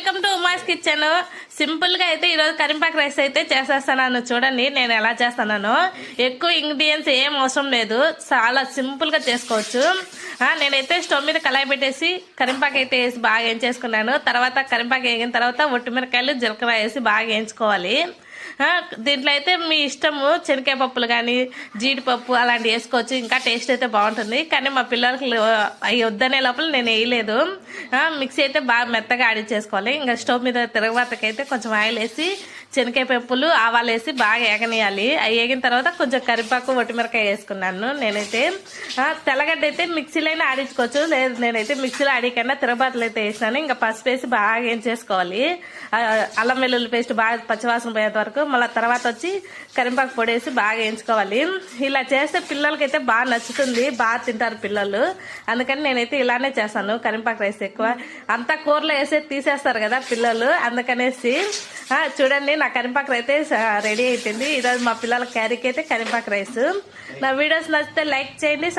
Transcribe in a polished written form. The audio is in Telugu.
Welcome to Uma's kitchen. Simple గా అయితే ఈరోజు కరింపాకు రైస్ అయితే చేసేస్తాను. చూడండి నేను ఎలా చేస్తానో. ఎక్కువ ఇంగ్రీడియంట్స్ ఏం అవసరం లేదు, చాలా సింపుల్ గా చేసుకోవచ్చు. నేనైతే స్టవ్ మీద కళాయి పెట్టేసి కరింపాకు అయితే వేసి బాగా వేయించేసుకున్నాను. తర్వాత కరింపాకు వేగిన తర్వాత ఒట్టిమిరకాయలు జీలకర్ర వేసి బాగా వేయించుకోవాలి. దీంట్లో అయితే మీ ఇష్టము, శనగకాయ పప్పులు కానీ జీడిపప్పు అలాంటివి వేసుకోవచ్చు, ఇంకా టేస్ట్ అయితే బాగుంటుంది. కానీ మా పిల్లలకి అవి వద్దనే లోపల నేను వేయలేదు. మిక్సీ అయితే బాగా మెత్తగా ఆడిచ్చేసుకోవాలి. ఇంకా స్టవ్ మీద తిరగబాతకైతే కొంచెం ఆయిల్ వేసి శనగకాయ పప్పులు ఆవాలు వేసి బాగా ఏగనేయాలి. అవి వేగిన తర్వాత కొంచెం కరివేపాకు ఒట్టిమిరకాయ వేసుకున్నాను. నేనైతే తెల్లగడ్డ అయితే మిక్సీలోనే ఆడించుకోవచ్చు, లేదు నేనైతే మిక్సీలో ఆడికన్నా తిరగబాతలు అయితే వేసినాను. ఇంకా పసుపు వేసి బాగా ఏం చేసుకోవాలి. అల్లం వెల్లుల్లి పేస్ట్ బాగా పచ్చివాసన పోయేంత వరకు, మళ్ళీ తర్వాత వచ్చి కరింపాకు పొడి వేసి బాగా వేయించుకోవాలి. ఇలా చేస్తే పిల్లలకైతే బాగా నచ్చుతుంది, బాగా తింటారు పిల్లలు. అందుకని నేనైతే ఇలానే చేస్తాను. కరింపాకు రైస్ ఎక్కువ అంతా కూరలో వేసి తీసేస్తారు కదా పిల్లలు, అందుకనేసి. చూడండి నా కరింపాకు రైస్ అయితే రెడీ అయిపోయింది. ఈరోజు మా పిల్లల క్యారీకి అయితే కరింపాకు రైస్. నా వీడియోస్ నచ్చితే లైక్ చేయండి.